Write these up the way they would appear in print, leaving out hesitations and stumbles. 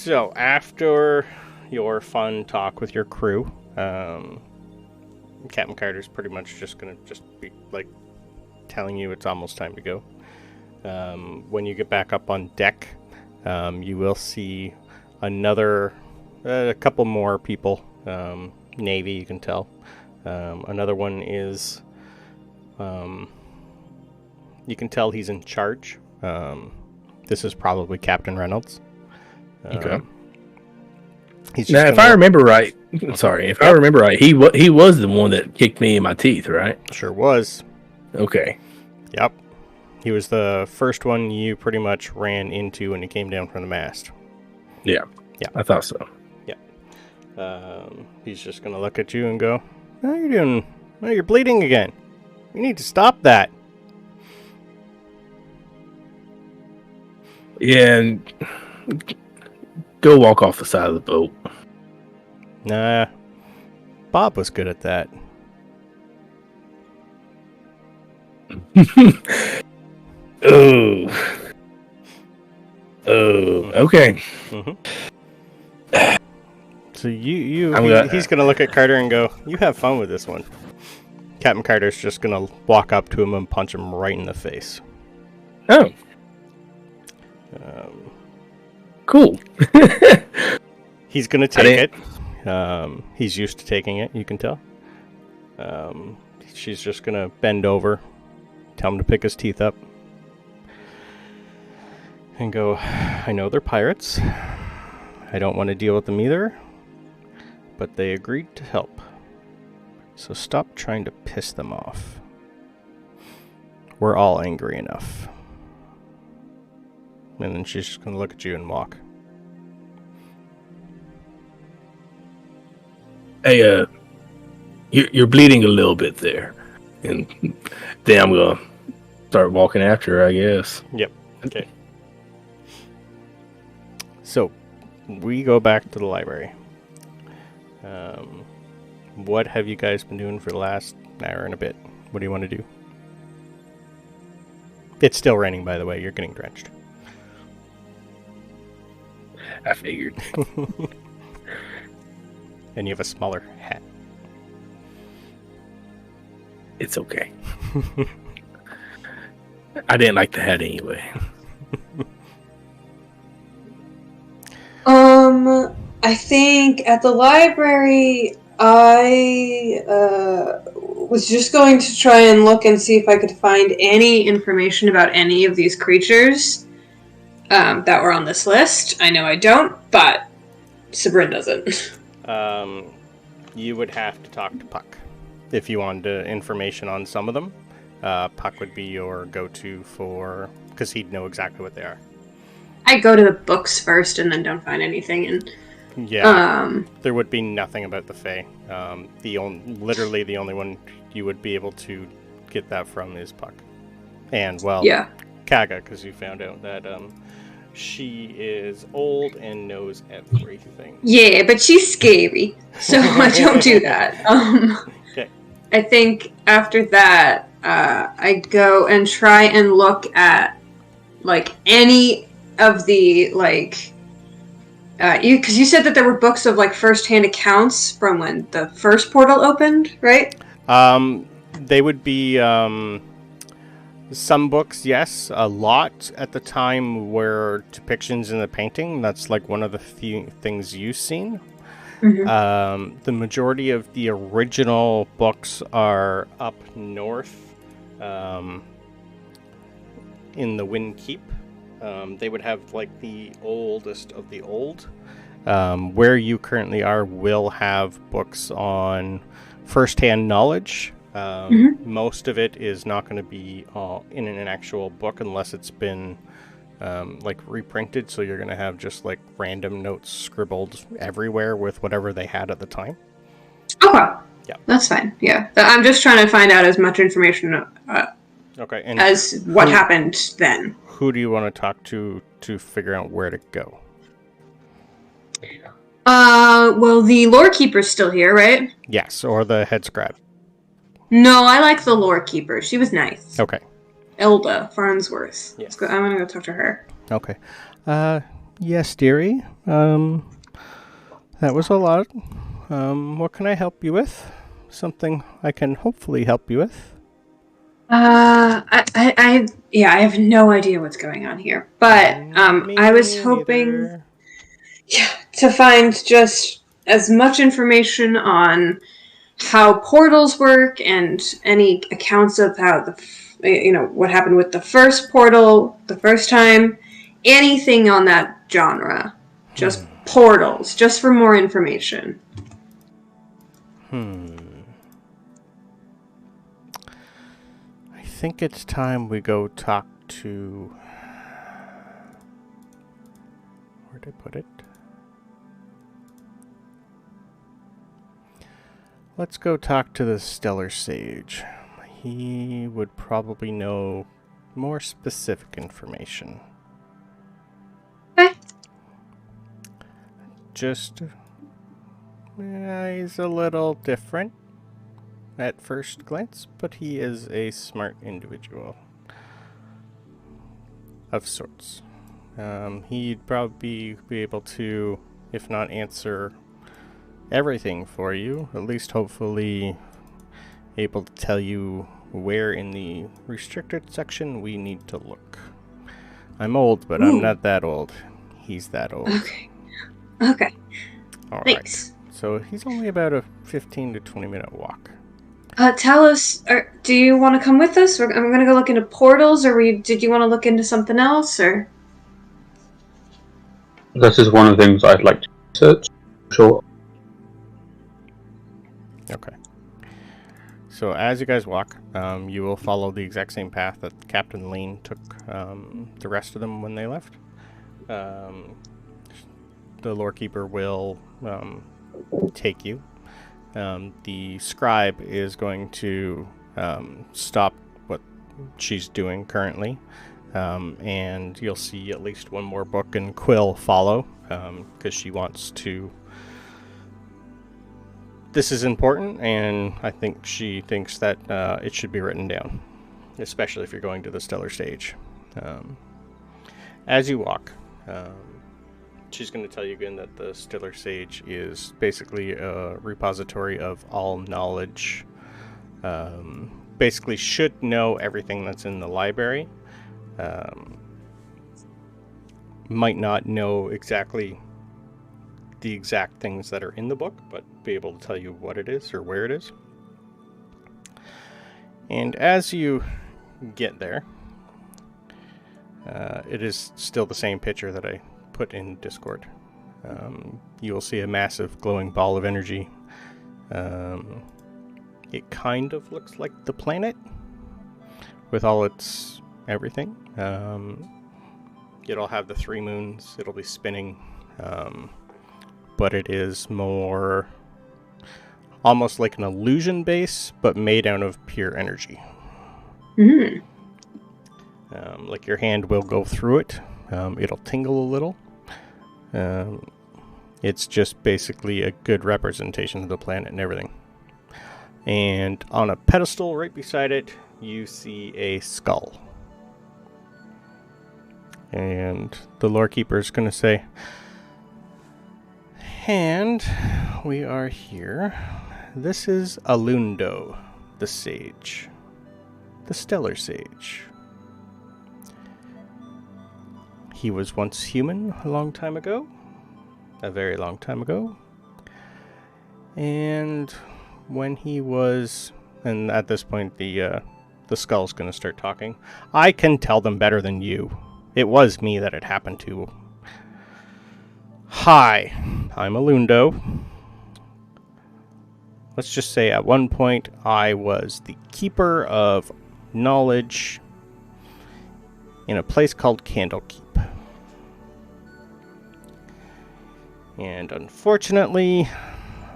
So, after your fun talk with your crew, Captain Carter's pretty much just going to be, like, telling you it's almost time to go. When you get back up on deck, you will see a couple more people. Navy, you can tell. Another one is, you can tell he's in charge. This is probably Captain Reynolds. Okay. Now, if I remember right, I remember right, he was the one that kicked me in my teeth, right? Sure was. Okay. Yep. He was the first one you pretty much ran into when he came down from the mast. Yeah. Yeah. I thought so. Yeah. He's just going to look at you and go, how are you doing? Oh, you're bleeding again. You need to stop that. Yeah, and go walk off the side of the boat. Nah. Bob was good at that. Oh. Okay. Mm-hmm. So he's going to look at Carter and go, you have fun with this one. Captain Carter's just going to walk up to him and punch him right in the face. Oh. Cool. He's going to take it. He's used to taking it, you can tell. She's just going to bend over, tell him to pick his teeth up, and go, I know they're pirates. I don't want to deal with them either, but they agreed to help. So stop trying to piss them off. We're all angry enough. And then she's just going to look at you and walk. Hey, you're bleeding a little bit there. And then I'm going to start walking after her, I guess. Yep. Okay. So, we go back to the library. What have you guys been doing for the last hour and a bit? What do you want to do? It's still raining, by the way. You're getting drenched. I figured. And you have a smaller hat. It's okay. I didn't like the hat anyway. I think at the library, I was just going to try and look and see if I could find any information about any of these creatures that were on this list. I know I don't, but Sabrin doesn't. You would have to talk to Puck if you wanted information on some of them. Puck would be your go-to because he'd know exactly what they are. I go to the books first and then don't find anything. And there would be nothing about the Fey. Literally the only one you would be able to get that from is Puck. And, Kaga, because you found out that she is old and knows everything. Yeah, but she's scary, so I don't do that. Okay. I think after that, I go and try and look at, like, any of the, like... because you said that there were books of, like, first-hand accounts from when the first portal opened, right? They would be... some books, yes. A lot at the time were depictions in the painting. That's like one of the few things you've seen. Mm-hmm. The majority of the original books are up north in the Wind Keep. They would have like the oldest of the old. Where you currently are will have books on first-hand knowledge. Most of it is not going to be in an actual book unless it's been like reprinted, so you're going to have just like random notes scribbled everywhere with whatever they had at the time. Okay. Yeah. That's fine. Yeah. I'm just trying to find out as much information okay. And as what happened then. Who do you want to talk to figure out where to go? Well, the lore keeper's still here, right? Yes, or the head scribe. No, I like the lore keeper. She was nice. Okay. Elda Farnsworth. Yes. I'm gonna go talk to her. Okay. Yes, dearie. That was a lot. What can I help you with? Something I can hopefully help you with. I have no idea what's going on here, but I was Me hoping, neither. to find just as much information on how portals work and any accounts of how what happened with the first portal the first time, anything on that genre, just portals, just for more information. I think it's time we go talk to... Where'd I put it? Let's go talk to the Stellar Sage. He would probably know more specific information. Okay. Just... he's a little different at first glance, but he is a smart individual of sorts. He'd probably be able to, if not answer everything for you, at least hopefully able to tell you where in the restricted section we need to look. I'm old, but I'm not that old. He's that old. Okay. All Thanks. right. So he's only about a 15 to 20 minute walk. Tell us, do you want to come with us? I'm going to go look into portals, or did you want to look into something else, or? This is one of the things I'd like to research. Sure. Okay. So as you guys walk, you will follow the exact same path that Captain Lane took the rest of them when they left. The Lorekeeper will take you. The scribe is going to stop what she's doing currently, and you'll see at least one more book and Quill follow, because she wants to... This is important, and I think she thinks that it should be written down, especially if you're going to the Stellar Stage. As you walk, she's going to tell you again that the Stellar Sage is basically a repository of all knowledge. Basically should know everything that's in the library. Might not know exactly the exact things that are in the book, but be able to tell you what it is or where it is. And as you get there, it is still the same picture that I put in Discord. You will see a massive glowing ball of energy. It kind of looks like the planet with all its everything. It'll have the 3 moons. It'll be spinning. But it is more almost like an illusion base, but made out of pure energy. Like your hand will go through it. It'll tingle a little. It's just basically a good representation of the planet and everything. And on a pedestal right beside it, you see a skull. And the Lorekeeper is going to say, and we are here. This is Alundo, the Sage. The Stellar Sage. He was once human a long time ago. A very long time ago. And when he was... And at this point, the skull's going to start talking. I can tell them better than you. It was me that it happened to. Hi, I'm Alundo. Let's just say at one point I was the keeper of knowledge in a place called Candlekeep. And unfortunately,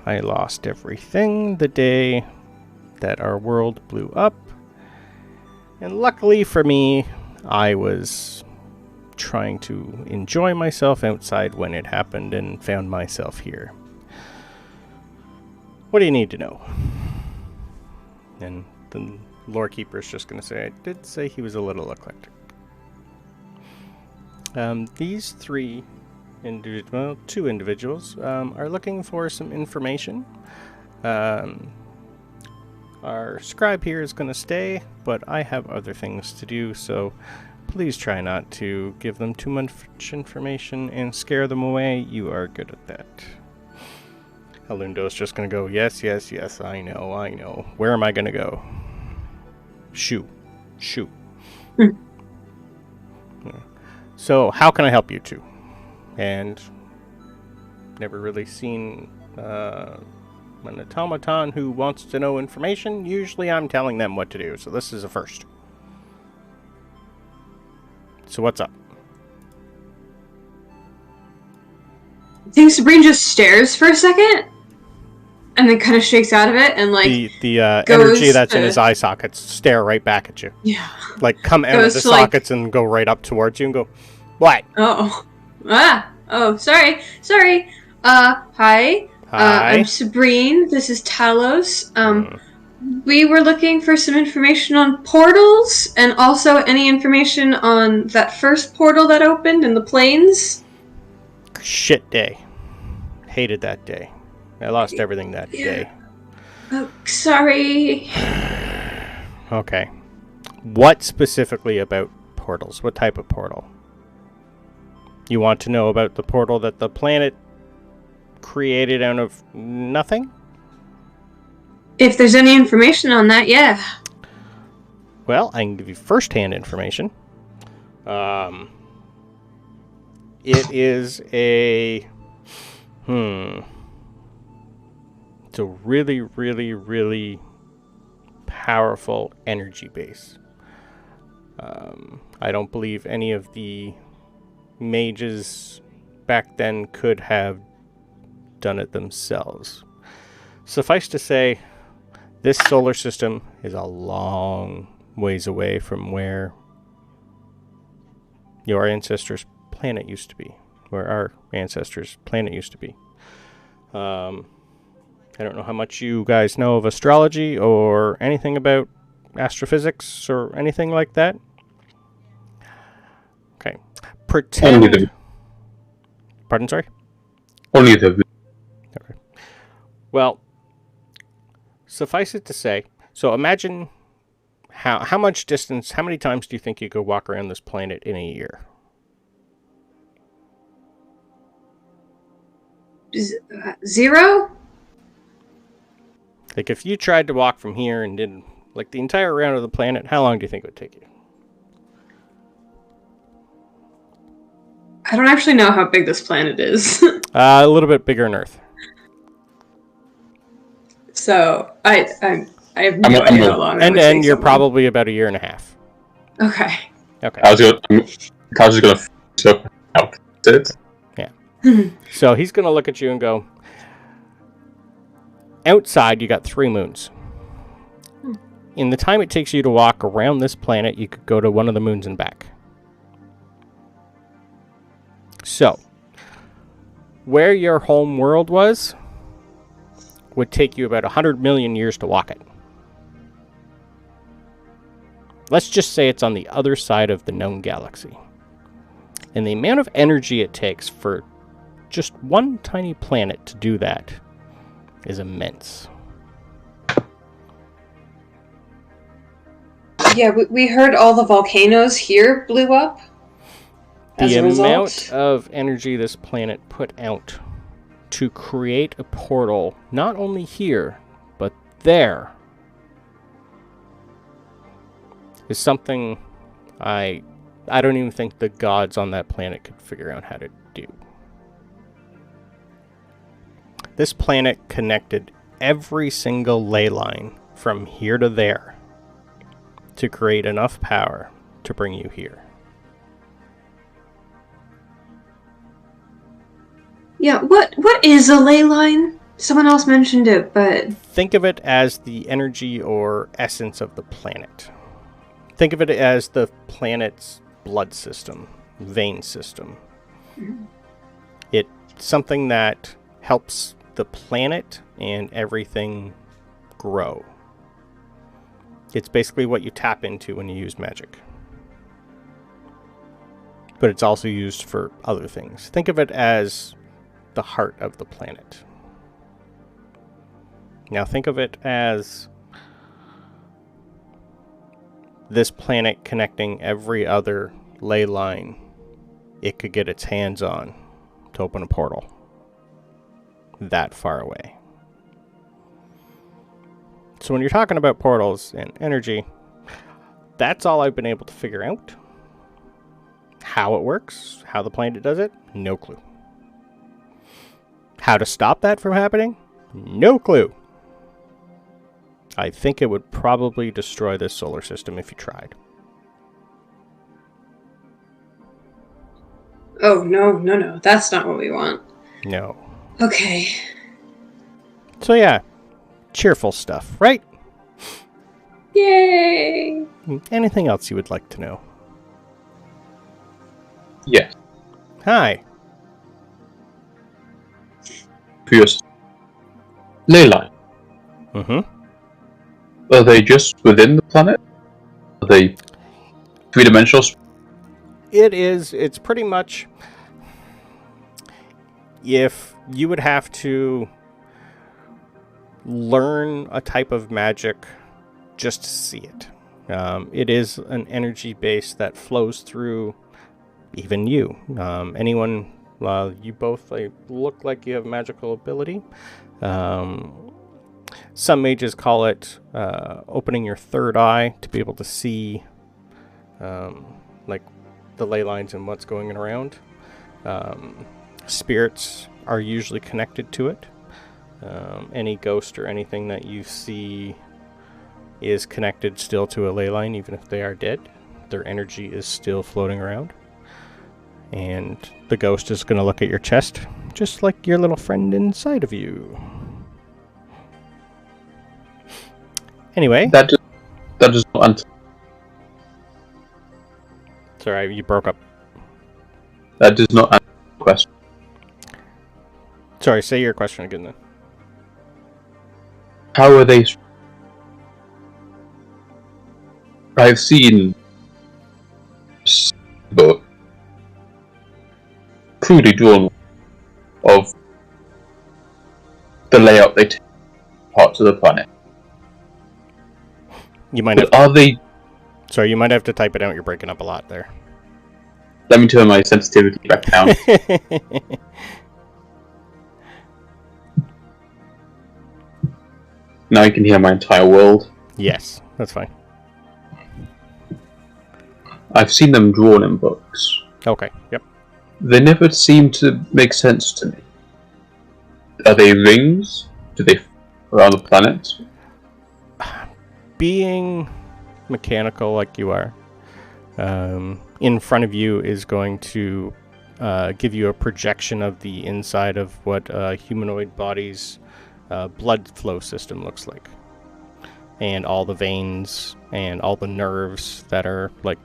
I lost everything the day that our world blew up. And luckily for me, I was trying to enjoy myself outside when it happened and found myself here. What do you need to know? And the Lorekeeper's just going to say, I did say he was a little eclectic. These 3 two individuals are looking for some information. Our scribe here is going to stay, but I have other things to do, so please try not to give them too much information and scare them away. You are good at that. Alundo's just going to go, yes, I know. Where am I going to go? Shoo. So, how can I help you two? And never really seen an automaton who wants to know information. Usually I'm telling them what to do, so this is a first. So what's up? I think Sabrina just stares for a second, and then kind of shakes out of it, and like the energy that's in his eye sockets stare right back at you. Yeah. Like come out of the sockets and go right up towards you and go, what? Sorry. Hi. Hi. I'm Sabrine. This is Talos. We were looking for some information on portals, and also any information on that first portal that opened in the plains. Shit day. Hated that day. I lost everything that day. Oh, sorry. Okay. What specifically about portals? What type of portal? You want to know about the portal that the planet created out of nothing? If there's any information on that, yeah. Well, I can give you first-hand information. It is a... It's a really, really, really powerful energy base. I don't believe any of the mages back then could have done it themselves. Suffice to say, this solar system is a long ways away from where your ancestors' planet used to be, where our ancestors' planet used to be. I don't know how much you guys know of astrology or anything about astrophysics or anything like that. Okay. Pretend... Pardon, sorry? Only the... Okay. Well, suffice it to say, so imagine how much distance, how many times do you think you could walk around this planet in a year? Zero? Like if you tried to walk from here and did like the entire round of the planet, how long do you think it would take you? I don't actually know how big this planet is. A little bit bigger than Earth. So I have no idea how long. And you're probably about a year and a half. Okay. I was just gonna up out it. Yeah. So he's gonna look at you and go, outside you got 3 moons. In the time it takes you to walk around this planet, you could go to one of the moons and back. So, where your home world was would take you about 100 million years to walk it. Let's just say it's on the other side of the known galaxy. And the amount of energy it takes for just one tiny planet to do that is immense. Yeah, we heard all the volcanoes here blew up. The amount of energy this planet put out to create a portal, not only here, but there, is something I don't even think the gods on that planet could figure out how to do. This planet connected every single ley line from here to there to create enough power to bring you here. Yeah, what is a ley line? Someone else mentioned it, but... Think of it as the energy or essence of the planet. Think of it as the planet's blood system, vein system. Mm-hmm. It's something that helps the planet and everything grow. It's basically what you tap into when you use magic. but it's also used for other things. Think of it as the heart of the planet. Now think of it as this planet connecting every other ley line it could get its hands on to open a portal that far away. So when you're talking about portals and energy, that's all I've been able to figure out. How it works, how the planet does it, no clue. How to stop that from happening, no clue. I think it would probably destroy this solar system if you tried. Oh, no. That's not what we want. No. Okay. So yeah, cheerful stuff, right? Yay! Anything else you would like to know? Yes. Hi. Curious. Ley line. Mm-hmm. Are they just within the planet? Are they three-dimensional? It's pretty much, if you would have to learn a type of magic just to see it. It is an energy base that flows through even you. Anyone, you both look like you have magical ability. Some mages call it opening your third eye to be able to see like the ley lines and what's going around. Spirits are usually connected to it. Any ghost or anything that you see is connected still to a ley line, even if they are dead. Their energy is still floating around. And the ghost is going to look at your chest, just like your little friend inside of you. Anyway. That is not. Sorry, you broke up. That does not answer the question. Sorry, say your question again then. How are they? I've seen book crudely drawn of the layout they take parts of the planet. You might have. Are they? Sorry, you might have to type it out. You're breaking up a lot there. Let me turn my sensitivity back down. Now you can hear my entire world. Yes, that's fine. I've seen them drawn in books. Okay, yep. They never seem to make sense to me. Are they rings? Do they around the planet? Being mechanical like you are, in front of you is going to give you a projection of the inside of what a humanoid body's blood flow system looks like. And all the veins and all the nerves that are like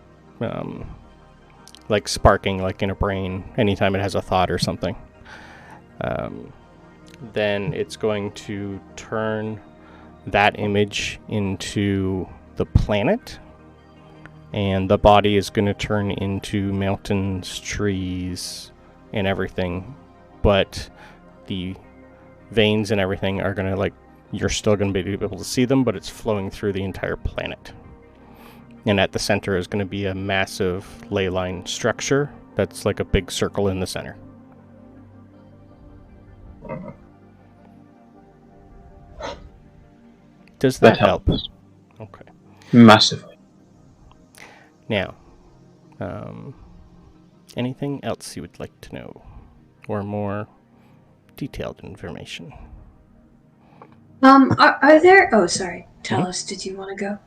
sparking like in a brain anytime it has a thought or something. Then it's going to turn that image into the planet, and the body is going to turn into mountains, trees, and everything, but the veins and everything are going to you're still going to be able to see them, but it's flowing through the entire planet. And at the center is going to be a massive ley line structure that's like a big circle in the center. Does that help? Okay. Massively. Now, anything else you would like to know? Or more detailed information? Are there... Oh, sorry. Tell us, did you want to go?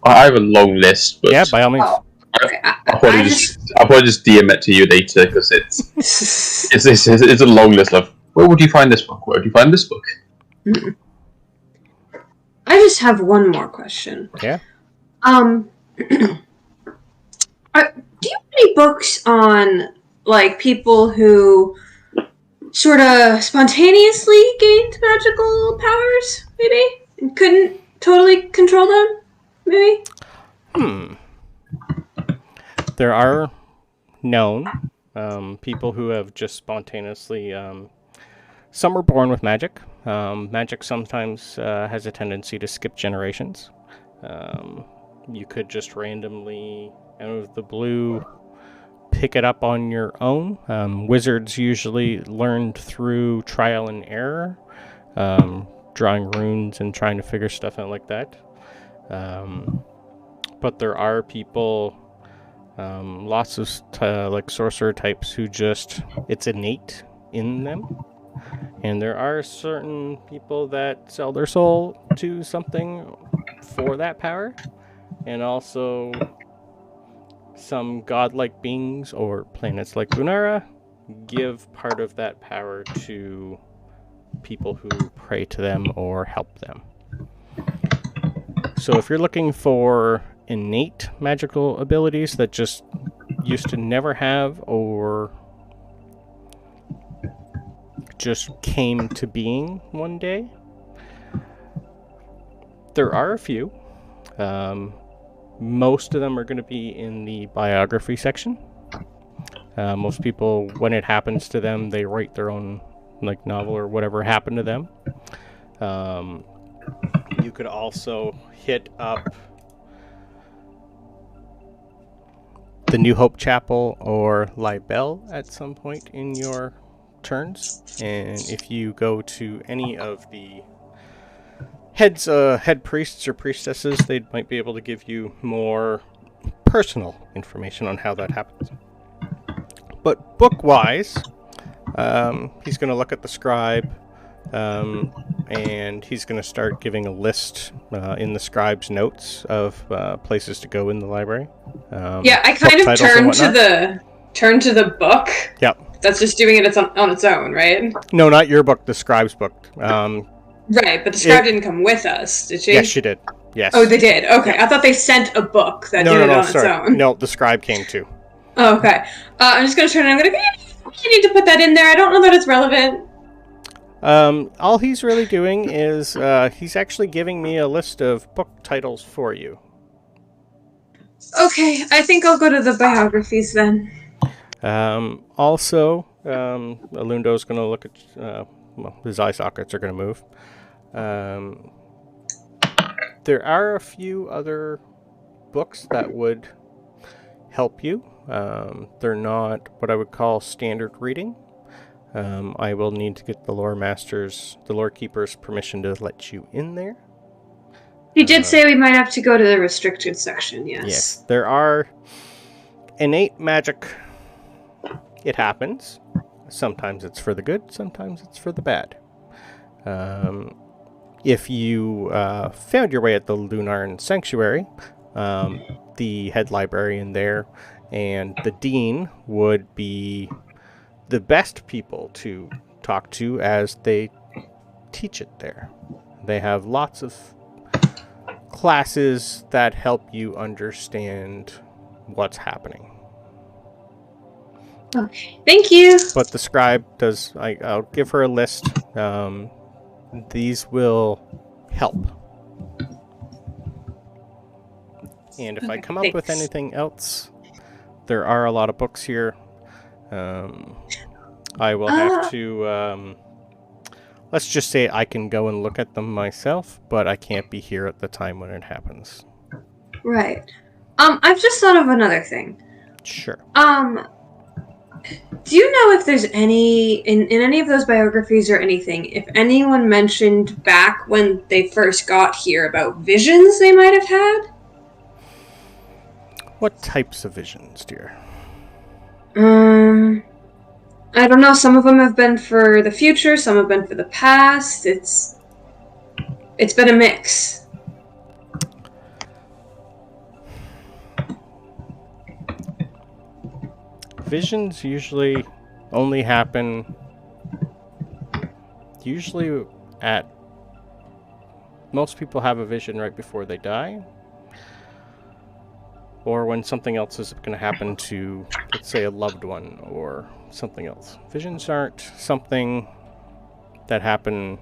I have a long list, but Yeah, by all means. Oh, okay. I'll probably just DM it to you later because it's a long list of where would you find this book? Where would you find this book? I just have one more question. Yeah. Do you have any books on people who sort of spontaneously gained magical powers, maybe, and couldn't totally control them, maybe? There are known. People who have just spontaneously... some are born with magic. Magic sometimes has a tendency to skip generations. You could just randomly, out of the blue, pick it up on your own. Wizards usually learned through trial and error, drawing runes and trying to figure stuff out like that. But there are people, lots of like sorcerer types who just, it's innate in them. And there are certain people that sell their soul to something for that power. And also some godlike beings or planets like Lunara give part of that power to people who pray to them or help them. So if you're looking for innate magical abilities that just used to never have or just came to being one day, there are a few. Most of them are going to be in the biography section. Most people, when it happens to them, they write their own like novel or whatever happened to them. You could also hit up the New Hope Chapel or Libel at some point in your turns, and if you go to any of the head priests or priestesses, they might be able to give you more personal information on how that happens. But book-wise, he's going to look at the scribe, and he's going to start giving a list in the scribe's notes of places to go in the library. I kind of turned to the book. Yep. That's just doing it on its own, right? No, not your book, the scribe's book. Right, but the scribe didn't come with us, did she? Yes, she did. Yes. Oh, they did? Okay, I thought they sent a book that did it on its own. No, the scribe came too. Oh, okay. I'm just going to turn it. I'm going to go, you need to put that in there. I don't know that it's relevant. All he's really doing is he's actually giving me a list of book titles for you. Okay, I think I'll go to the biographies then. Also, Alundo's going to look at... his eye sockets are going to move. There are a few other books that would help you. They're not what I would call standard reading. I will need to get the lore keeper's permission to let you in there. He did say we might have to go to the restricted section, yes. Yes, there are innate magic. It happens. Sometimes it's for the good, sometimes it's for the bad. If you found your way at the Lunarn Sanctuary, the head librarian there and the dean would be the best people to talk to as they teach it there. They have lots of classes that help you understand what's happening. Okay, thank you. But the scribe does, I'll give her a list. These will help. And if I come up with anything else, there are a lot of books here. I will have to, let's just say I can go and look at them myself, but I can't be here at the time when it happens. Right. I've just thought of another thing. Sure. Do you know if there's any, in any of those biographies or anything, if anyone mentioned back when they first got here about visions they might have had? What types of visions, dear? I don't know. Some of them have been for the future, some have been for the past. It's been a mix. Visions usually only happen most people have a vision right before they die, or when something else is going to happen to, let's say, a loved one or something else. Visions aren't something that happen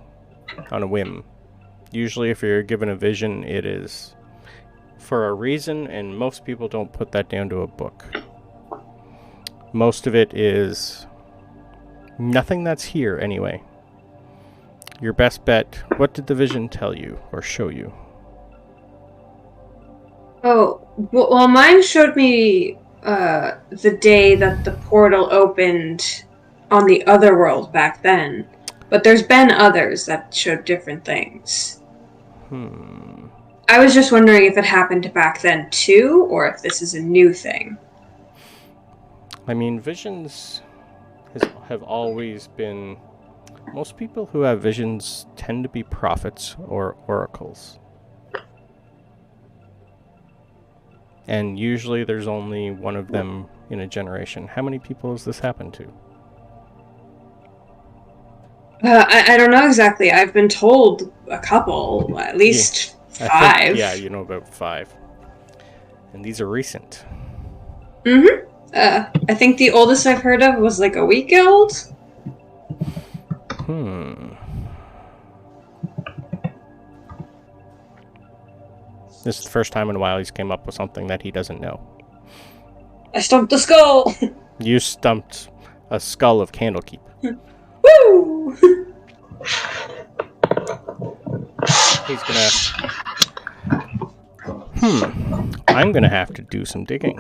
on a whim. Usually if you're given a vision, it is for a reason, and most people don't put that down to a book. Most of it is nothing that's here anyway. Your best bet, what did the vision tell you or show you? Oh, well, mine showed me the day that the portal opened on the other world back then. But there's been others that showed different things. I was just wondering if it happened back then too, or if this is a new thing. I mean, visions have always been... Most people who have visions tend to be prophets or oracles. And usually there's only one of them in a generation. How many people has this happened to? I don't know exactly. I've been told a couple, at least 5. Yeah, you know about 5. And these are recent. Mm-hmm. I think the oldest I've heard of was like a week old. This is the first time in a while he's came up with something that he doesn't know. I stumped the skull! You stumped a skull of Candlekeep. Woo! He's gonna... I'm gonna have to do some digging.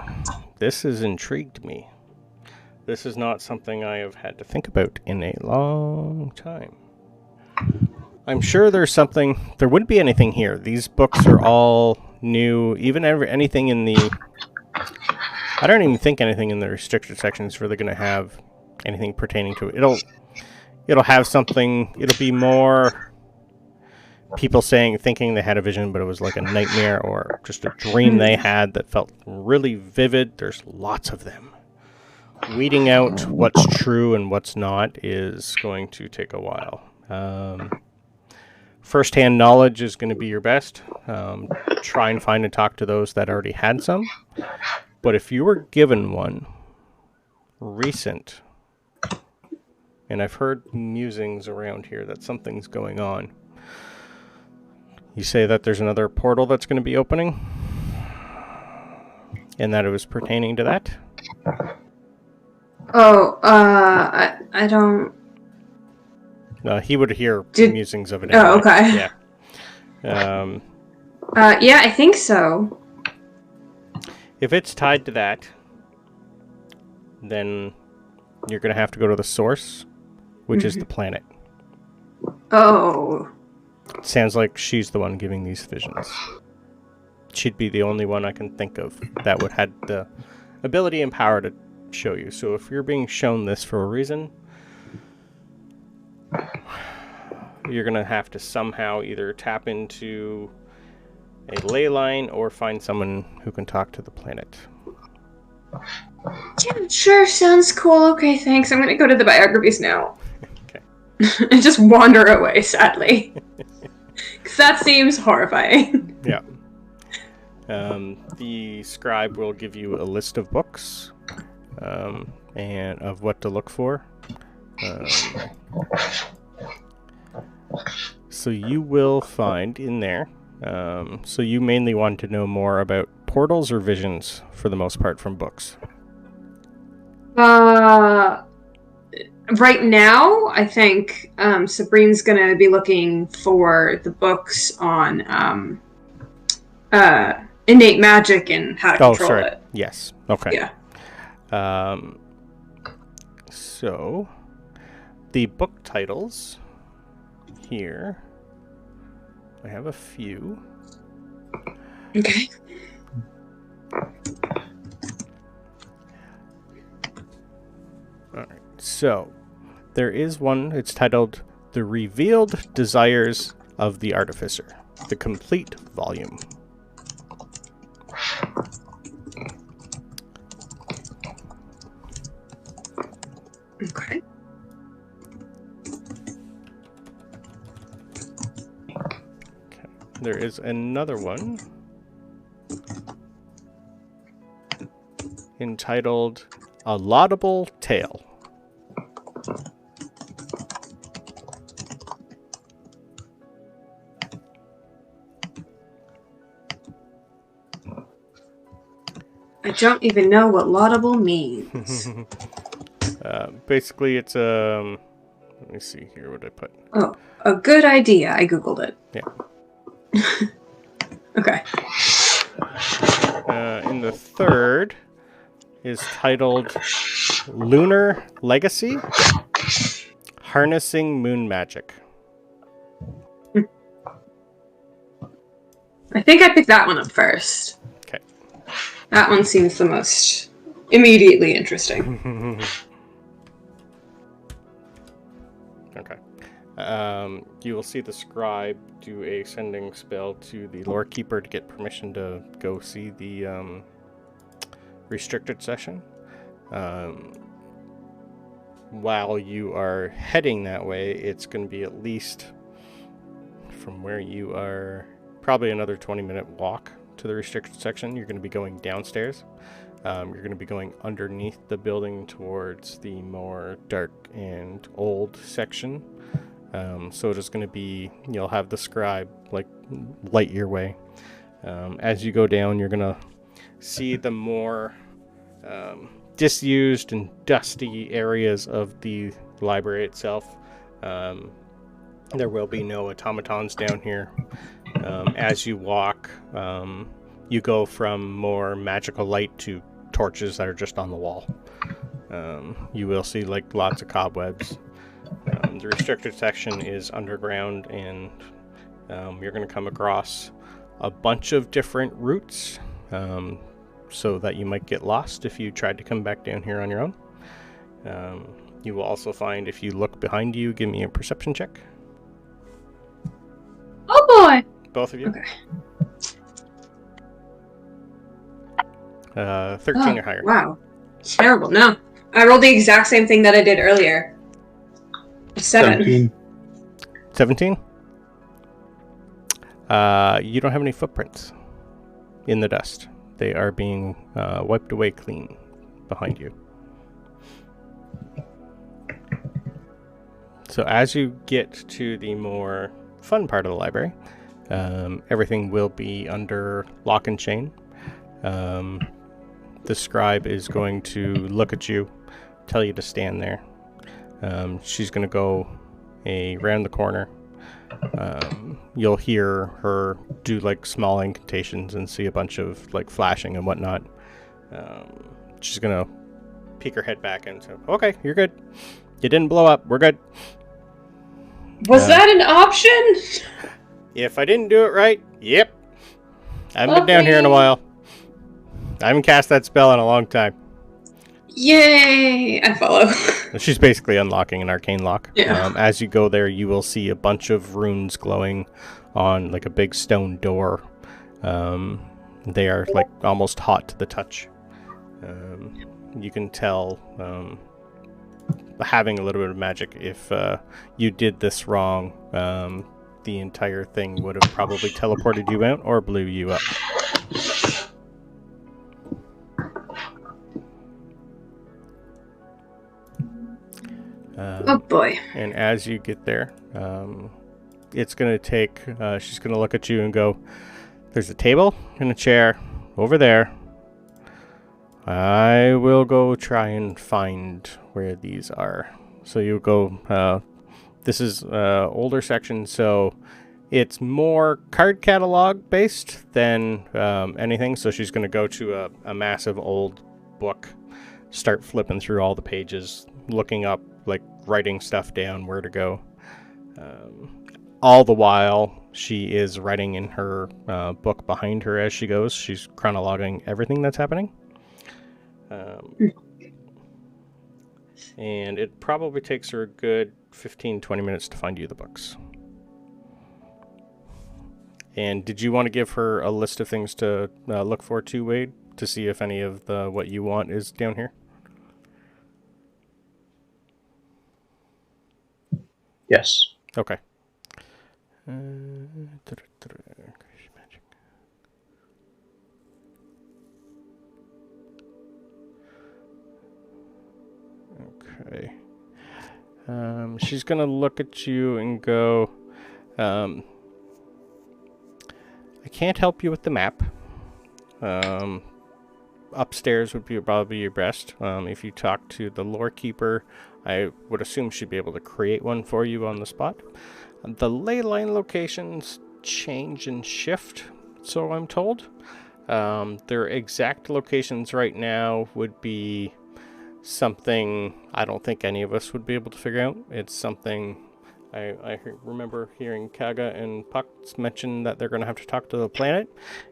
This has intrigued me. This is not something I have had to think about in a long time. I'm sure there's something... There wouldn't be anything here. These books are all new. Even anything in the... I don't even think anything in the restricted section is really going to have anything pertaining to it. It'll have something... It'll be more people thinking they had a vision, but it was like a nightmare or just a dream they had that felt really vivid. There's lots of them. Weeding out what's true and what's not is going to take a while. First-hand knowledge is going to be your best. Try and find and talk to those that already had some. But if you were given one recent, and I've heard musings around here that something's going on, you say that there's another portal that's going to be opening, and that it was pertaining to that? Oh, I don't... He would hear musings of it anyway. Oh, okay. Yeah. Yeah, I think so. If it's tied to that, then you're going to have to go to the source, which is the planet. Oh. It sounds like she's the one giving these visions. She'd be the only one I can think of that would have the ability and power to show you. So if you're being shown this for a reason, you're going to have to somehow either tap into a ley line or find someone who can talk to the planet. Yeah, sure, sounds cool. Okay, thanks. I'm going to go to the biographies now. Okay. And just wander away, sadly. Because that seems horrifying. Yeah. The scribe will give you a list of books and of what to look for. So you will find in there. So you mainly want to know more about portals or visions for the most part from books? Right now, I think Sabrine's going to be looking for the books on innate magic and how to control it. Yes. Okay. Yeah. So the book titles here, I have a few. Okay. All right. So there is one. It's titled "The Revealed Desires of the Artificer," the complete volume. Okay. There is another one entitled "A Laudable Tale." I don't even know what laudable means. Basically, it's let me see here what I put. Oh, a good idea. I googled it. Yeah. Okay. In the third is titled Lunar Legacy, Harnessing Moon Magic. I think I picked that one up first. Okay. That one seems the most immediately interesting. Okay. You will see the scribe do a sending spell to the lore keeper to get permission to go see the restricted session. While you are heading that way, it's going to be at least from where you are, probably another 20-minute walk to the restricted section. You're going to be going downstairs. You're going to be going underneath the building towards the more dark and old section. So it's going to be, you'll have the scribe like light your way. As you go down, you're going to see the more disused and dusty areas of the library itself. There will be no automatons down here. As you walk, you go from more magical light to torches that are just on the wall. You will see like lots of cobwebs. The restricted section is underground, and you're going to come across a bunch of different routes, so that you might get lost if you tried to come back down here on your own. You will also find, if you look behind you, give me a perception check. Oh boy! Both of you. Okay. 13 or higher. Wow. Terrible. No. I rolled the exact same thing that I did earlier. 7. 17? You don't have any footprints in the dust. They are being wiped away clean behind you. So as you get to the more fun part of the library, everything will be under lock and chain. The scribe is going to look at you, tell you to stand there. She's going to go around the corner. You'll hear her do like small incantations and see a bunch of like flashing and whatnot. She's going to peek her head back and say, okay, you're good. You didn't blow up. We're good. Was that an option? If I didn't do it right, yep. I haven't been down here in a while. I haven't cast that spell in a long time. Yay! I follow. She's basically unlocking an arcane lock. Yeah. As you go there, you will see a bunch of runes glowing on like a big stone door. They are like almost hot to the touch. You can tell, having a little bit of magic, if you did this wrong, the entire thing would have probably teleported you out or blew you up. Oh boy. And as you get there, it's going to take, she's going to look at you and go, there's a table and a chair over there. I will go try and find where these are. So you go, this is older section, so it's more card catalog based than anything. So she's going to go to a massive old book, start flipping through all the pages, looking up, like writing stuff down, where to go. All the while, she is writing in her book behind her as she goes. She's chronologing everything that's happening. And it probably takes her a good 15-20 minutes to find you the books. And did you want to give her a list of things to look for too, Wade, to see if any of the what you want is down here? Yes. Okay. Okay. She's gonna look at you and go, I can't help you with the map. upstairs would be probably your best. If you talk to the lore keeper, I would assume she'd be able to create one for you on the spot. The ley line locations change and shift, so I'm told. Their exact locations right now would be something I don't think any of us would be able to figure out. It's something I remember hearing Kaga and Puck mention that they're going to have to talk to the planet.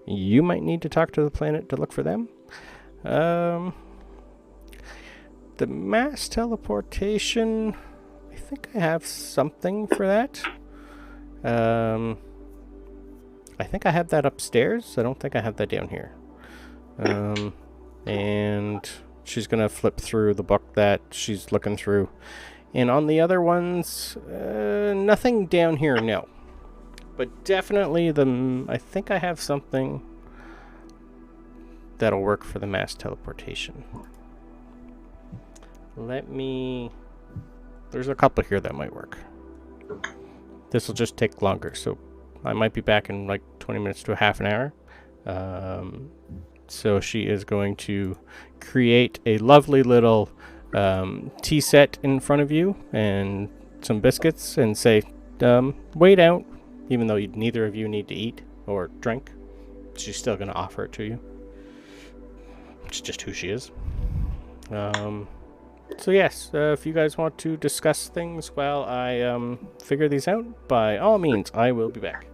You might need to talk to the planet to look for them. The mass teleportation, I think I have something for that. I think I have that upstairs. I don't think I have that down here. And she's going to flip through the book that she's looking through. And on the other ones, nothing down here, no. But definitely I think I have something that'll work for the mass teleportation. There's a couple here that might work. This will just take longer, so I might be back in like 20 minutes to a half an hour. So she is going to create a lovely little tea set in front of you and some biscuits and say, wait out, even though neither of you need to eat or drink. She's still going to offer it to you. It's just who she is. So yes, if you guys want to discuss things while I figure these out, by all means, I will be back.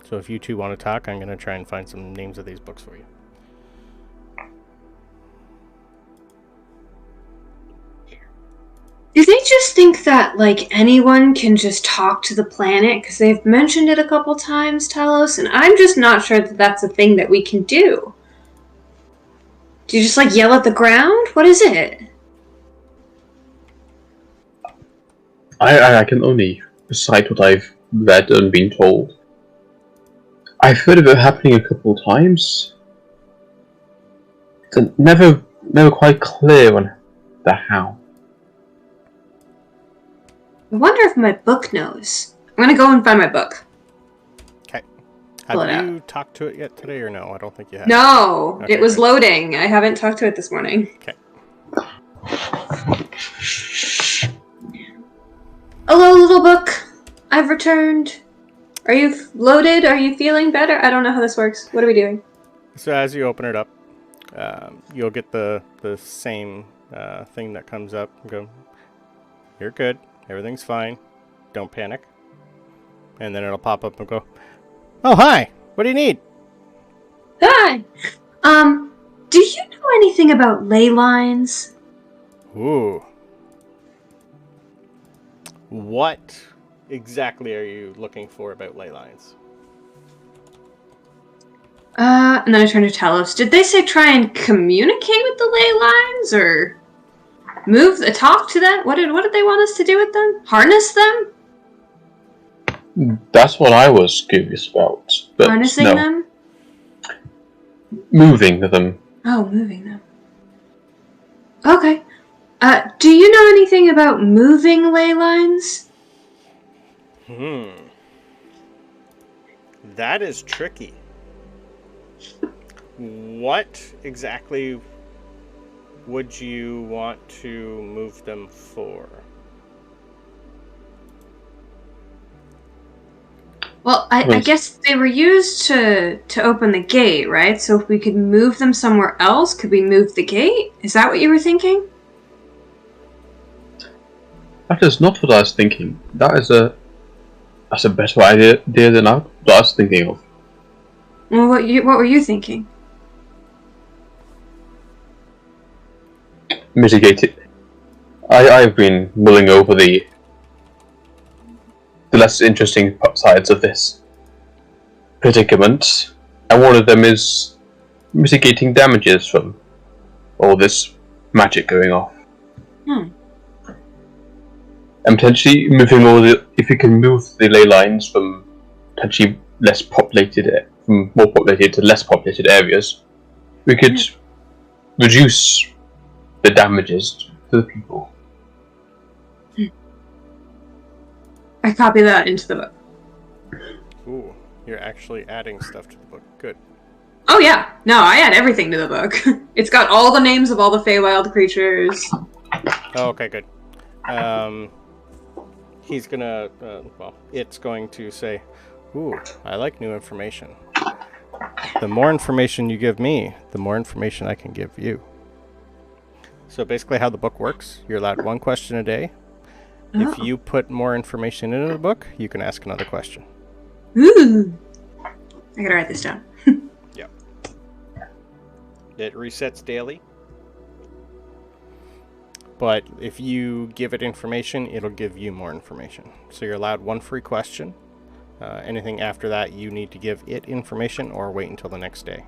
So if you two want to talk, I'm going to try and find some names of these books for you. Do they just think that, like, anyone can just talk to the planet? Because they've mentioned it a couple times, Talos, and I'm just not sure that that's a thing that we can do. Do you just, like, yell at the ground? What is it? I can only recite what I've read and been told. I've heard of it happening a couple times. It's never quite clear on the how. I wonder if my book knows. I'm gonna go and find my book. Okay. Have you talked to it yet today or no? I don't think you have. No, Okay, it was good. loading. I haven't talked to it this morning. Okay. Hello, little book. I've returned. Are you loaded? Are you feeling better? I don't know how this works. What are we doing? So as you open it up, you'll get the same thing that comes up. Go, you're good. Everything's fine. Don't panic. And then it'll pop up and go, oh, hi. What do you need? Hi. Do you know anything about ley lines? Ooh. What exactly are you looking for about ley lines? And then I turn to Talos. Did they say try and communicate with the ley lines, or talk to them? What did they want us to do with them? Harness them? That's what I was curious about. But Harnessing no. them? Moving them. Oh, moving them. Okay. Do you know anything about moving ley lines? That is tricky. What exactly would you want to move them for? Well, I guess they were used to open the gate, right? So if we could move them somewhere else, could we move the gate? Is that what you were thinking? That is not what I was thinking. That's a better idea than I was thinking of. Well, what were you thinking? Mitigate it. I've been mulling over the less interesting sides of this predicament, and one of them is mitigating damages from all this magic going off. And potentially if you can move the ley lines from potentially from more populated to less populated areas, we could reduce the damages to the people. I copy that into the book. Ooh, you're actually adding stuff to the book. Good. Oh yeah, no, I add everything to the book. It's got all the names of all the Feywild creatures. Oh, okay, good. He's gonna, it's going to say, ooh, I like new information. The more information you give me, the more information I can give you. So basically how the book works, you're allowed one question a day. Oh. If you put more information into the book, you can ask another question. Ooh. I gotta write this down. Yep. It resets daily. But if you give it information, it'll give you more information. So you're allowed one free question. Anything after that, you need to give it information or wait until the next day.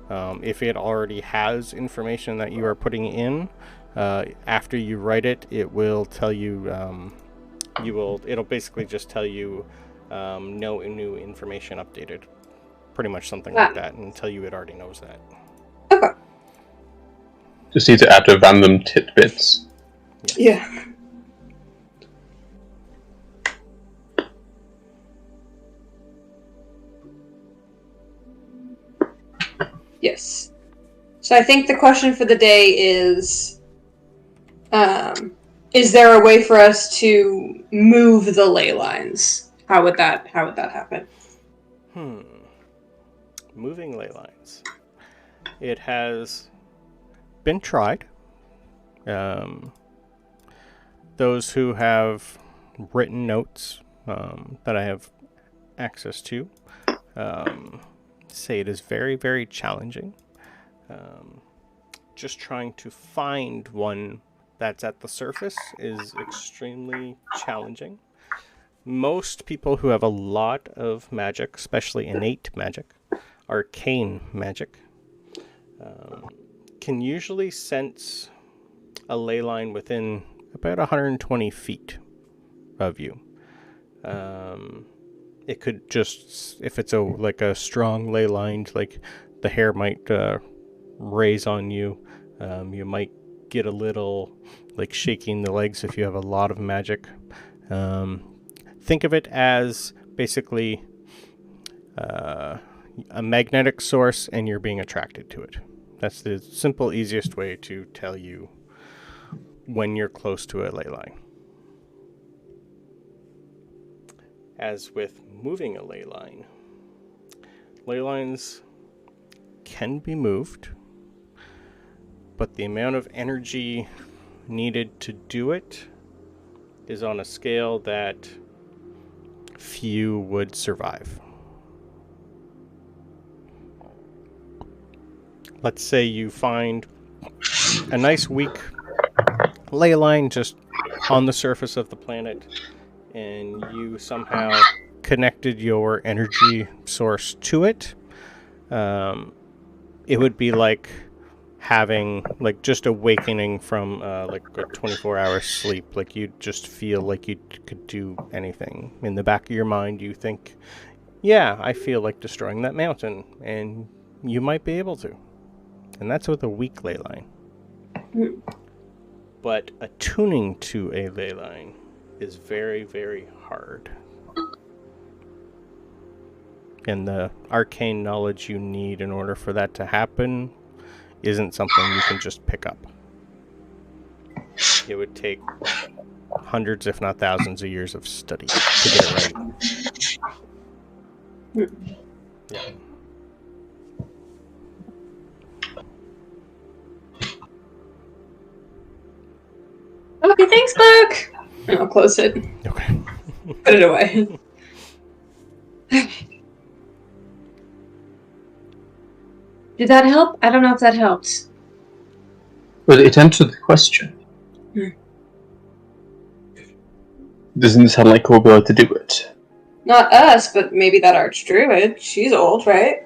If it already has information that you are putting in, after you write it, it will tell you, it'll basically just tell you no new information updated. Pretty much something like that, and tell you it already knows that. Okay. Just need to add the random tidbits. Yeah. Yes. So I think the question for the day is there a way for us to move the ley lines? How would that happen? Moving ley lines. It has been tried. Those who have written notes that I have access to say it is very, very challenging. Just trying to find one that's at the surface is extremely challenging. Most people who have a lot of magic, especially innate magic, arcane magic, can usually sense a ley line within about 120 feet of you. It could just, if it's a strong ley line, like the hair might raise on you. You might get a little like shaking the legs if you have a lot of magic. Think of it as basically a magnetic source and you're being attracted to it. That's the simple, easiest way to tell you when you're close to a ley line. As with moving a ley lines can be moved, but the amount of energy needed to do it is on a scale that few would survive. Let's say you find a nice weak ley line just on the surface of the planet, and you somehow connected your energy source to it. It would be like having just awakening from a 24-hour sleep. Like you'd just feel like you could do anything. In the back of your mind, you think, yeah, I feel like destroying that mountain, and you might be able to. And that's with a weak ley line. But attuning to a ley line is very, very hard. And the arcane knowledge you need in order for that to happen isn't something you can just pick up. It would take hundreds, if not thousands, of years of study to get it right. Yeah. Okay, thanks, book. I'll close it. Okay. Put it away. Did that help? I don't know if that helped. Well, it answered the question. Doesn't it sound like we'll be able to do it? Not us, but maybe that archdruid. She's old, right?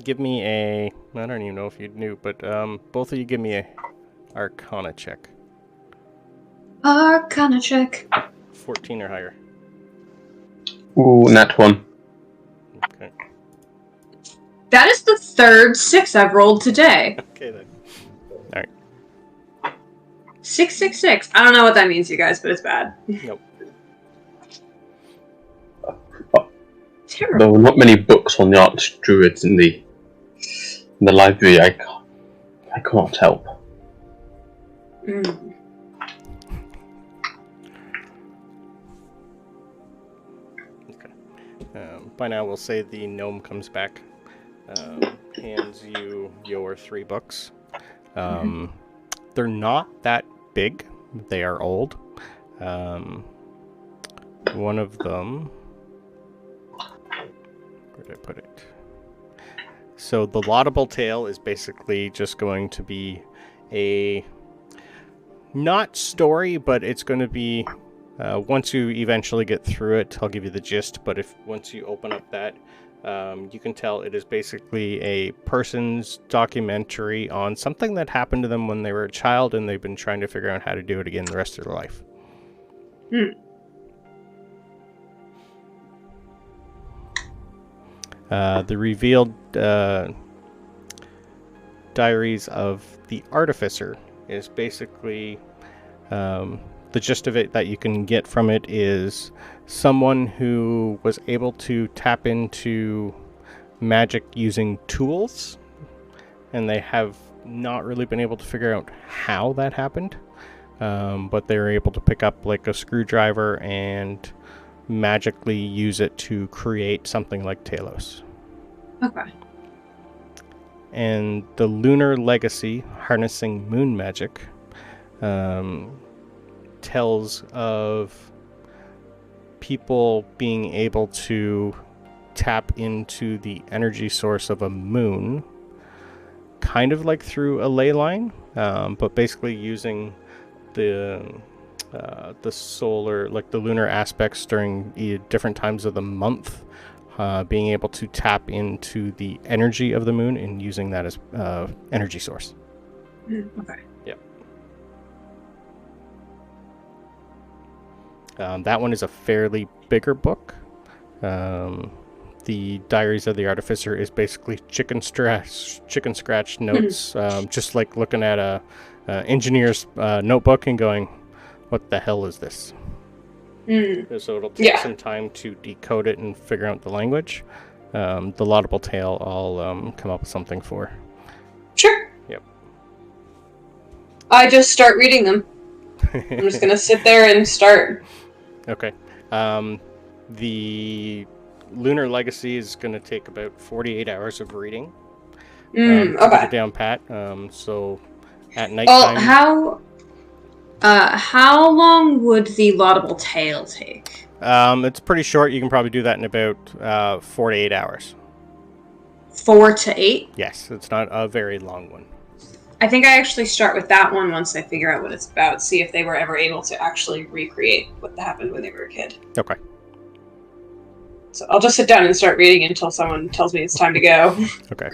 Give me I don't even know if you knew, but both of you give me a Arcana check. Arcana check. 14 or higher. Ooh, nat 1. Okay. That is the third 6 I've rolled today. Okay then. Alright. 666. I don't know what that means, you guys, but it's bad. Nope. Terrible. There were not many books on the archdruids in the library. I can't help. Mm. By now, we'll say the gnome comes back, hands you your 3 books. They're not that big. They are old. One of them... Where did I put it? So the Laudable Tale is basically just going to be a... not story, but it's going to be... once you eventually get through it, I'll give you the gist, but once you open up that, you can tell it is basically a person's documentary on something that happened to them when they were a child, and they've been trying to figure out how to do it again the rest of their life. The revealed diaries of the Artificer is basically... the gist of it that you can get from it is someone who was able to tap into magic using tools, and they have not really been able to figure out how that happened, but they were able to pick up like a screwdriver and magically use it to create something like Talos. Okay. And the Lunar Legacy, Harnessing Moon Magic, tells of people being able to tap into the energy source of a moon, kind of like through a ley line, but basically using the solar, like the lunar aspects during different times of the month, being able to tap into the energy of the moon and using that as energy source. Okay. That one is a fairly bigger book. The Diaries of the Artificer is basically chicken scratch notes, just like looking at a engineer's notebook and going, "What the hell is this?" So it'll take some time to decode it and figure out the language. The Laudable Tale, I'll come up with something for. Sure. Yep. I just start reading them. I'm just gonna sit there and start. Okay. The Lunar Legacy is going to take about 48 hours of reading. To get it down pat. So at nighttime... how long would the Laudable Tale take? It's pretty short. You can probably do that in about 4 to 8 hours. 4 to 8? Yes, it's not a very long one. I think I actually start with that one once I figure out what it's about, see if they were ever able to actually recreate what happened when they were a kid. Okay. So I'll just sit down and start reading until someone tells me it's time to go. Okay.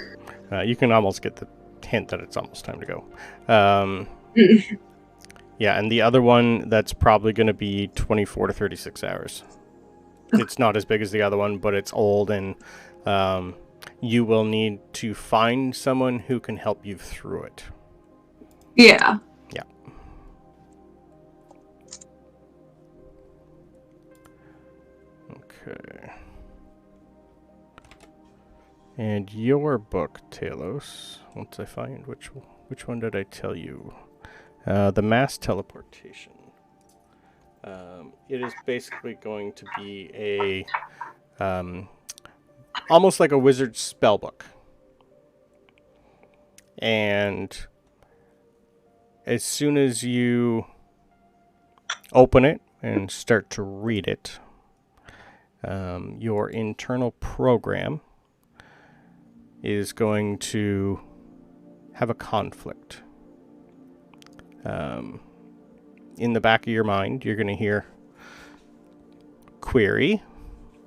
You can almost get the hint that it's almost time to go. Yeah, and the other one, that's probably going to be 24 to 36 hours. It's not as big as the other one, but it's old, and you will need to find someone who can help you through it. Yeah. Yeah. Okay. And your book, Talos, once I find which one did I tell you? The Mass Teleportation. It is basically going to be a almost like a wizard's spell book. And as soon as you open it and start to read it, your internal program is going to have a conflict. In the back of your mind, you're going to hear, query,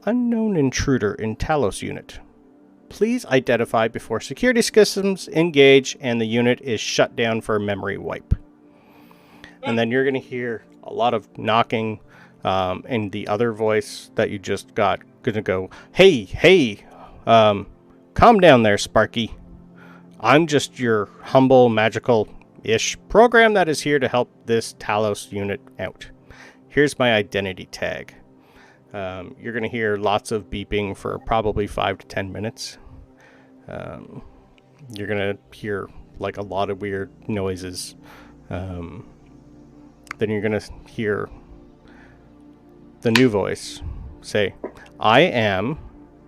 unknown intruder in Talos unit. Please identify before security systems engage and the unit is shut down for a memory wipe. And then you're going to hear a lot of knocking, and the other voice that you just got going to go, hey, calm down there, Sparky. I'm just your humble, magical-ish program that is here to help this Talos unit out. Here's my identity tag. You're going to hear lots of beeping for probably 5 to 10 minutes. You're going to hear like a lot of weird noises. Then you're going to hear the new voice say, I am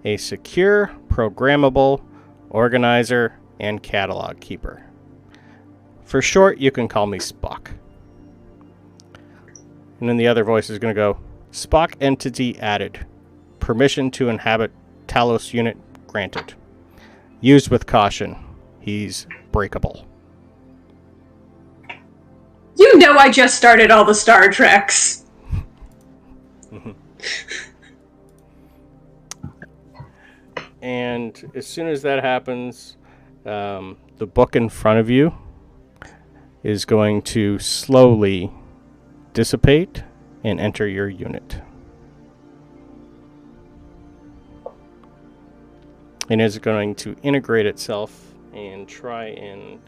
a secure, programmable organizer and catalog keeper. For short, you can call me Spock. And then the other voice is going to go, Spock entity added. Permission to inhabit Talos unit granted. Used with caution. He's breakable. You know I just started all the Star Treks. And as soon as that happens, the book in front of you is going to slowly dissipate and enter your unit. And is going to integrate itself and try and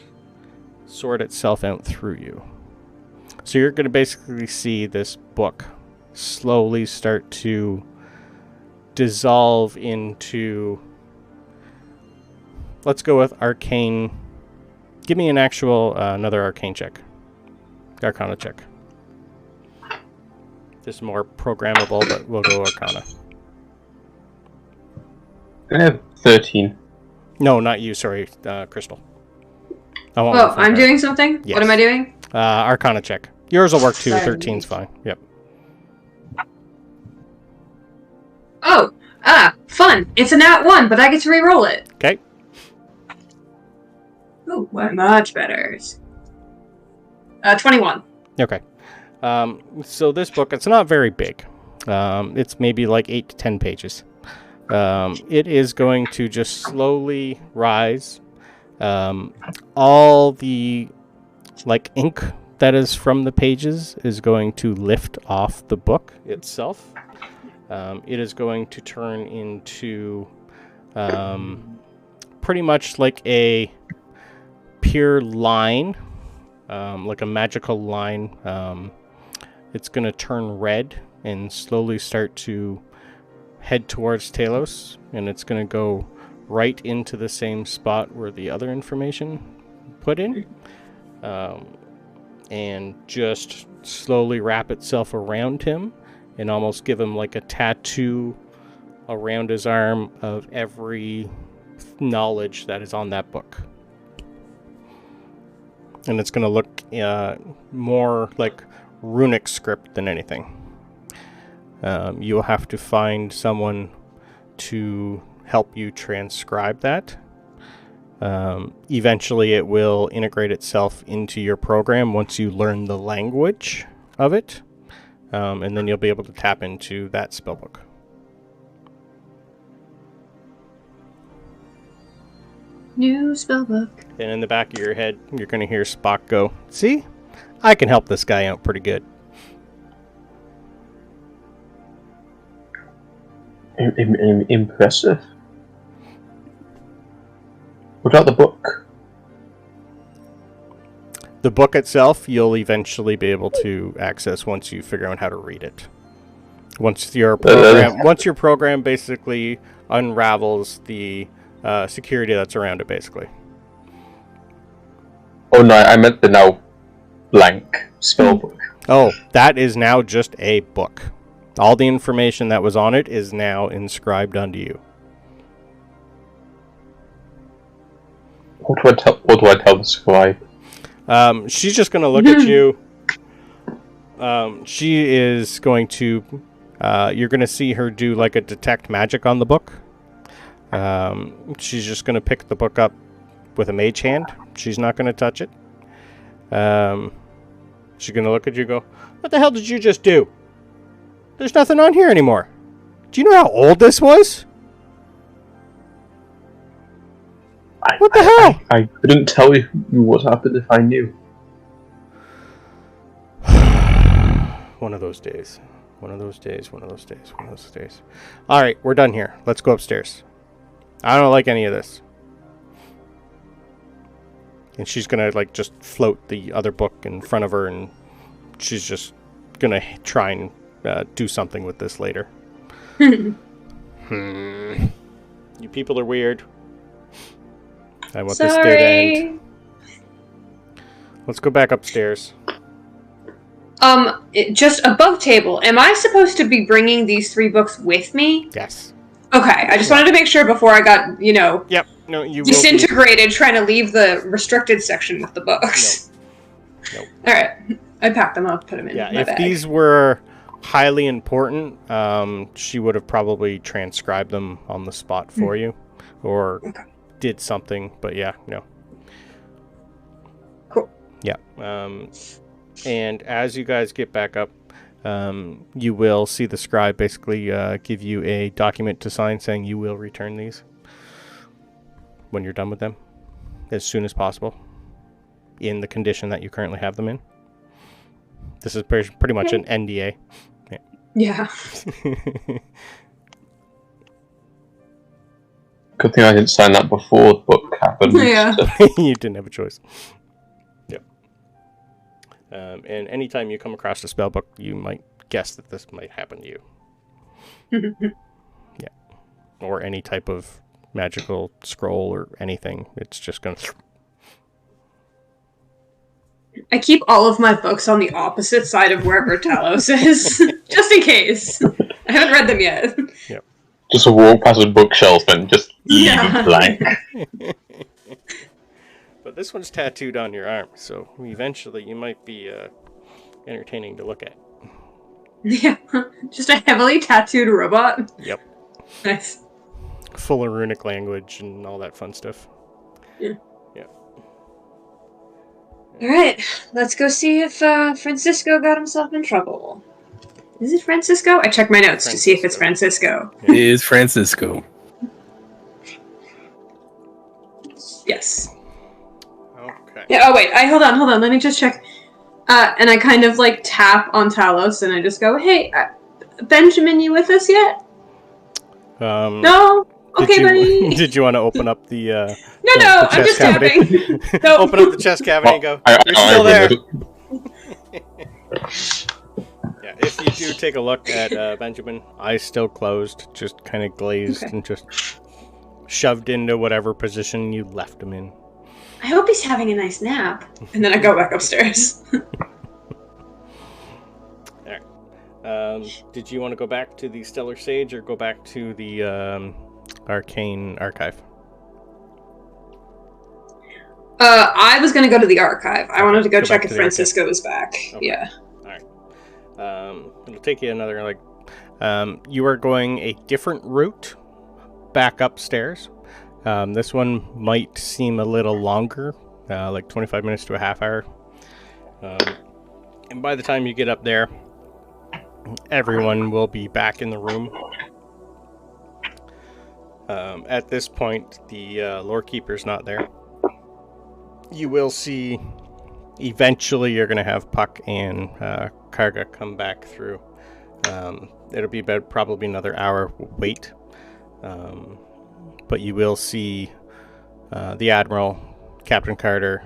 sort itself out through you. So you're going to basically see this book slowly start to dissolve into... Let's go with arcane. Give me an actual, another arcane check. Arcana check. This is more programmable, but we'll go arcana. I have 13. No, not you, sorry, Crystal. Oh, I'm doing something? Yes. What am I doing? Arcana check. Yours will work too, Sorry. 13's fine. Yep. Oh, fun. It's a nat 1, but I get to re-roll it. Okay. Ooh, much better. 21. Okay. So this book, it's not very big. It's maybe like 8 to 10 pages. It is going to just slowly rise. All the like ink that is from the pages is going to lift off the book itself. It is going to turn into pretty much like a pure line, like a magical line. It's going to turn red and slowly start to head towards Talos, and it's going to go right into the same spot where the other information put in, and just slowly wrap itself around him and almost give him like a tattoo around his arm of every knowledge that is on that book. And it's going to look more like runic script than anything. You'll have to find someone to help you transcribe that. Eventually it will integrate itself into your program once you learn the language of it. And then you'll be able to tap into that spellbook. New spellbook. And in the back of your head, you're going to hear Spock go, "See? I can help this guy out pretty good." Impressive. What about the book? The book itself, you'll eventually be able to access once you figure out how to read it. Once your program basically unravels the security that's around it, basically. Oh no, I meant the now blank spellbook. Oh, that is now just a book. All the information that was on it is now inscribed unto you. What do I tell the scribe? She's just going to look at you. She is going to... you're going to see her do like a detect magic on the book. She's just going to pick the book up with a mage hand. She's not going to touch it. She's going to look at you and go, "What the hell did you just do? There's nothing on here anymore. Do you know how old this was? What the hell?" I couldn't tell you what happened if I knew. One of those days. All right, we're done here. Let's go upstairs. I don't like any of this. And she's going to like just float the other book in front of her, and she's just going to try and do something with this later. You people are weird. I want Sorry. this day to end. Let's go back upstairs. Just above table. Am I supposed to be bringing these 3 books with me? Yes. Okay, I just wanted to make sure before I got, Yep. No, you will disintegrated trying to leave the restricted section with the books. Nope. All right, I packed them up, put them in my if bag. these were highly important, she would have probably transcribed them on the spot for you, or did something. But no. Cool. Yeah. And as you guys get back up, you will see the scribe basically give you a document to sign saying you will return these when you're done with them as soon as possible in the condition that you currently have them in. This is pretty much an NDA. Yeah. Good thing I didn't sign that before the book happened. Yeah. You didn't have a choice. Yep. And anytime you come across a spell book, you might guess that this might happen to you. Yeah. Or any type of magical scroll or anything. It's just going to... I keep all of my books on the opposite side of wherever Talos is, just in case. I haven't read them yet. Yep. Just walk past a bookshelf and just leave it blank. But this one's tattooed on your arm, so eventually you might be entertaining to look at. Yeah, just a heavily tattooed robot. Yep. Nice. Full of runic language and all that fun stuff. Yeah. Yeah. Alright, let's go see if Francisco got himself in trouble. Is it Francisco? I checked my notes to see if it's Francisco. It is Francisco. Yes. Okay. Yeah, oh wait, hold on, let me just check. And I kind of like tap on Talos and I just go, hey, Benjamin, you with us yet? No? Okay, buddy. Did you want to open up the No, the I'm just cavity? tapping. No. Open up the chest cavity and go, you're still there. Yeah, if you do take a look at Benjamin, eyes still closed, just kind of glazed and just shoved into whatever position you left him in. I hope he's having a nice nap. And then I go back upstairs. Alright. Did you want to go back to the Stellar Sage or go back to the Arcane Archive? I was going to go to the archive. I wanted to go check back if to the Francisco was back. Okay. Yeah. It'll take you another, you are going a different route back upstairs. This one might seem a little longer, like 25 minutes to a half hour. And by the time you get up there, everyone will be back in the room. At this point, the lore keeper's not there. You will see, eventually you're going to have Puck and Karga come back through. It'll be about probably another hour wait. But you will see the Admiral, Captain Carter,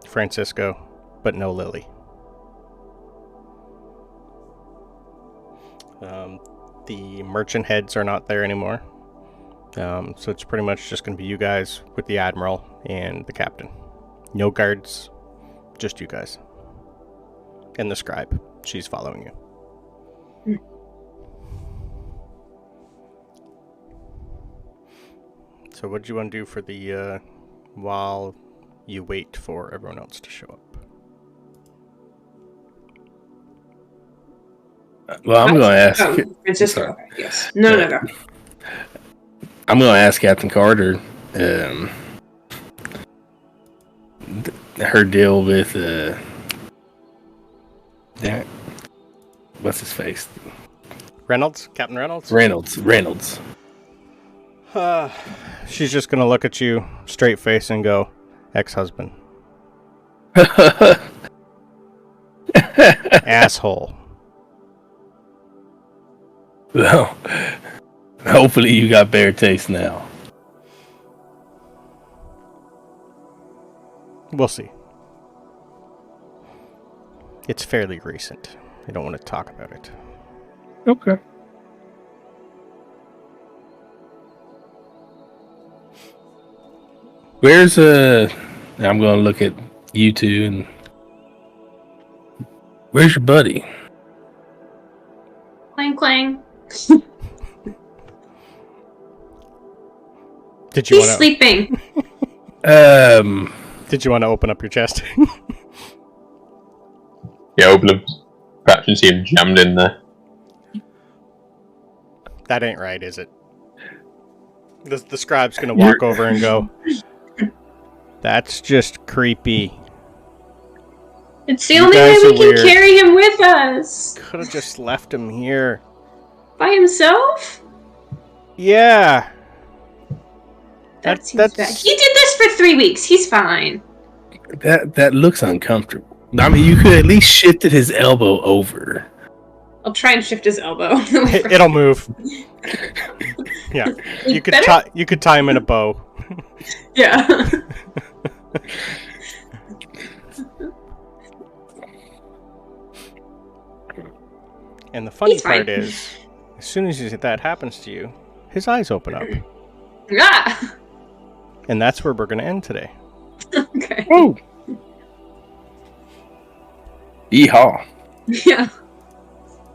Francisco, but no Lily. The merchant heads are not there anymore. So it's pretty much just going to be you guys with the Admiral and the Captain. No guards, just you guys. And the scribe. She's following you. So what do you want to do for the, while you wait for everyone else to show up? Well, I'm going to ask... Francisco, okay, yes. No, go. I'm going to ask Captain Carter her deal with... what's his face? Reynolds? Captain Reynolds? Reynolds. She's just going to look at you straight face and go, ex-husband. Asshole. Well, hopefully you got better taste now. We'll see. It's fairly recent. I don't want to talk about it. Okay. Where's I'm gonna look at you two and where's your buddy? Clang clang. Did you He's want to? sleeping. Did you want to open up your chest? Yeah, open him. Perhaps you see him jammed in there. That ain't right, is it? The scribe's gonna walk over and go, "That's just creepy. It's the You only way guys we are can weird. carry him with us. Could have just left him here." By himself? Yeah. That seems bad. He did this for 3 weeks. He's fine. That looks uncomfortable. I mean, you could at least shifted his elbow over. I'll try and shift his elbow. It'll move. Yeah, you could tie him in a bow. Yeah. And the funny He's fine. part is, as soon as that happens to you, his eyes open up, Ah. and that's where we're going to end today. Okay. Oh. Yeehaw. Yeah.